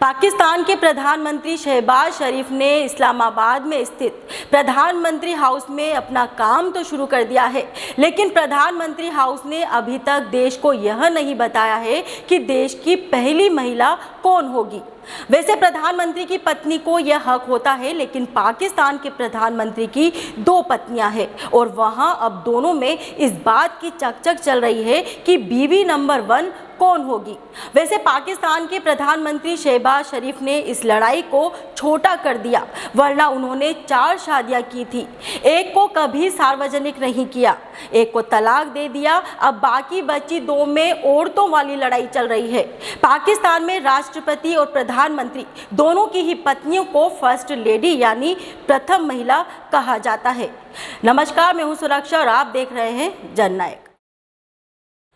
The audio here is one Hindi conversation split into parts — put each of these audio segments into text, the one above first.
पाकिस्तान के प्रधानमंत्री शहबाज शरीफ ने इस्लामाबाद में स्थित प्रधानमंत्री हाउस में अपना काम तो शुरू कर दिया है, लेकिन प्रधानमंत्री हाउस ने अभी तक देश को यह नहीं बताया है कि देश की पहली महिला कौन होगी। वैसे प्रधानमंत्री की पत्नी को यह हक होता है, लेकिन पाकिस्तान के प्रधानमंत्री की 2 पत्नियां हैं और वहां अब दोनों में इस बात की चकचक चल रही है कि बीवी नंबर 1 कौन होगी। वैसे पाकिस्तान के प्रधानमंत्री शहबाज शरीफ ने इस लड़ाई को छोटा कर दिया, वरना उन्होंने 4 शादियां की थी। एक को कभी सार्वजनिक नहीं किया, एक को तलाक दे दिया, अब बाकी बची 2 में औरतों वाली लड़ाई चल रही है। पाकिस्तान में राष्ट्रपति और प्रधानमंत्री दोनों की ही पत्नियों को फर्स्ट लेडी यानी प्रथम महिला कहा जाता है। नमस्कार, मैं हूं सुरक्षा और आप देख रहे हैं जननायक।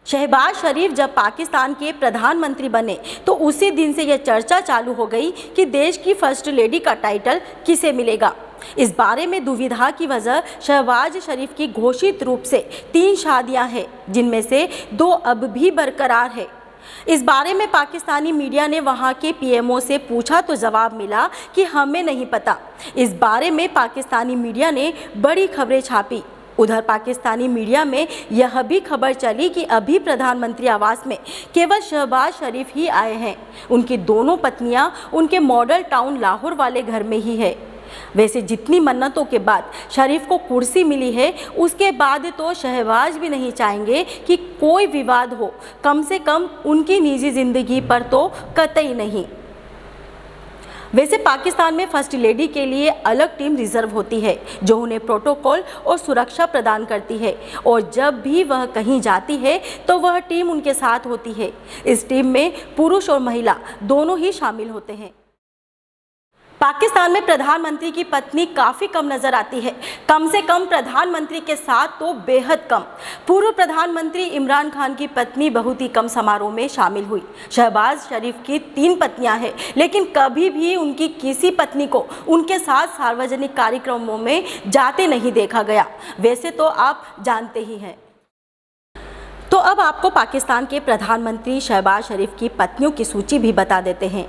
शहबाज शरीफ जब पाकिस्तान के प्रधानमंत्री बने तो उसी दिन से यह चर्चा चालू हो गई कि देश की फर्स्ट लेडी का टाइटल किसे मिलेगा। इस बारे में दुविधा की वजह शहबाज शरीफ की घोषित रूप से 3 शादियां हैं, जिनमें से 2 अब भी बरकरार है। इस बारे में पाकिस्तानी मीडिया ने वहां के पीएमओ से पूछा तो जवाब मिला कि हमें नहीं पता। इस बारे में पाकिस्तानी मीडिया ने बड़ी खबरें छापी। उधर पाकिस्तानी मीडिया में यह भी खबर चली कि अभी प्रधानमंत्री आवास में केवल शहबाज शरीफ ही आए हैं। उनकी दोनों पत्नियां उनके मॉडल टाउन लाहौर वाले घर में ही है। वैसे जितनी मन्नतों के बाद शरीफ को कुर्सी मिली है, उसके बाद तो शहबाज भी नहीं चाहेंगे कि कोई विवाद हो, कम से कम उनकी निजी जिंदगी पर तो कतई नहीं। वैसे पाकिस्तान में फर्स्ट लेडी के लिए अलग टीम रिजर्व होती है, जो उन्हें प्रोटोकॉल और सुरक्षा प्रदान करती है, और जब भी वह कहीं जाती है तो वह टीम उनके साथ होती है। इस टीम में पुरुष और महिला दोनों ही शामिल होते हैं। पाकिस्तान में प्रधानमंत्री की पत्नी काफ़ी कम नजर आती है, कम से कम प्रधानमंत्री के साथ तो बेहद कम। पूर्व प्रधानमंत्री इमरान खान की पत्नी बहुत ही कम समारोह में शामिल हुई। शहबाज शरीफ की 3 पत्नियां हैं, लेकिन कभी भी उनकी किसी पत्नी को उनके साथ सार्वजनिक कार्यक्रमों में जाते नहीं देखा गया। वैसे तो आप जानते ही हैं। तो अब आपको पाकिस्तान के प्रधानमंत्री शहबाज शरीफ की पत्नियों की सूची भी बता देते हैं।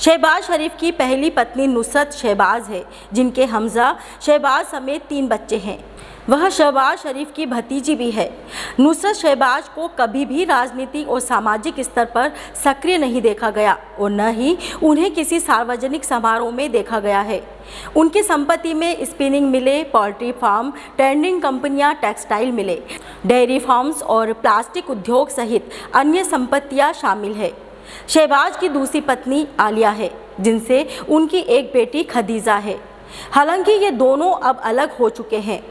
शहबाज शरीफ की पहली पत्नी नुसरत शहबाज है, जिनके हमजा शहबाज समेत 3 बच्चे हैं। वह शहबाज शरीफ की भतीजी भी है। नुसरत शहबाज को कभी भी राजनीतिक और सामाजिक स्तर पर सक्रिय नहीं देखा गया और न ही उन्हें किसी सार्वजनिक समारोह में देखा गया है। उनकी संपत्ति में स्पिनिंग मिलें, पोल्ट्री फार्म, ट्रेडिंग कंपनियां, टेक्सटाइल मिलें, डेयरी फार्म्स और प्लास्टिक उद्योग सहित अन्य संपत्तियां शामिल है। शहबाज की दूसरी पत्नी आलिया है, जिनसे उनकी एक बेटी खदीजा है। हालांकि ये दोनों अब अलग हो चुके हैं।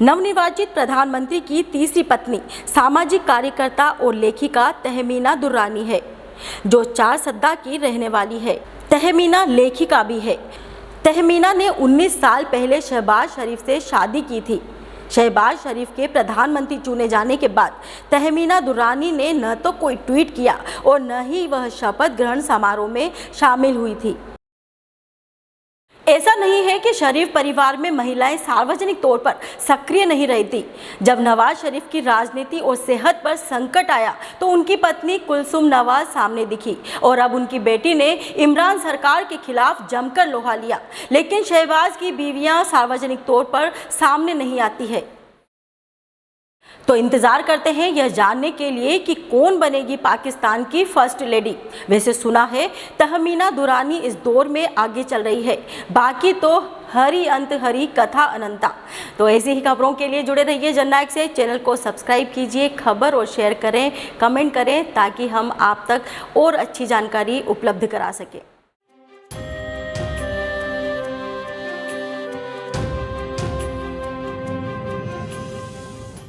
नवनिर्वाचित प्रधानमंत्री की तीसरी पत्नी सामाजिक कार्यकर्ता और लेखिका तहमीना दुर्रानी है, जो 4 सद्दा की रहने वाली है। तहमीना लेखिका भी है। तहमीना ने 19 साल पहले शहबाज शरीफ से शादी की थी। शहबाज शरीफ के प्रधानमंत्री चुने जाने के बाद तहमीना दुर्रानी ने न तो कोई ट्वीट किया और न ही वह शपथ ग्रहण समारोह में शामिल हुई थी। ऐसा नहीं है कि शरीफ परिवार में महिलाएं सार्वजनिक तौर पर सक्रिय नहीं रहती। जब नवाज शरीफ की राजनीति और सेहत पर संकट आया तो उनकी पत्नी कुलसुम नवाज सामने दिखी और अब उनकी बेटी ने इमरान सरकार के खिलाफ जमकर लोहा लिया। लेकिन शहबाज की बीवियां सार्वजनिक तौर पर सामने नहीं आती है। तो इंतजार करते हैं यह जानने के लिए कि कौन बनेगी पाकिस्तान की फर्स्ट लेडी। वैसे सुना है तहमीना दुरानी इस दौर में आगे चल रही है, बाकी तो हरि अंत हरि कथा अनंता। तो ऐसी ही खबरों के लिए जुड़े रहिए जननायक से। चैनल को सब्सक्राइब कीजिए, खबर और शेयर करें, कमेंट करें, ताकि हम आप तक और अच्छी जानकारी उपलब्ध करा सकें।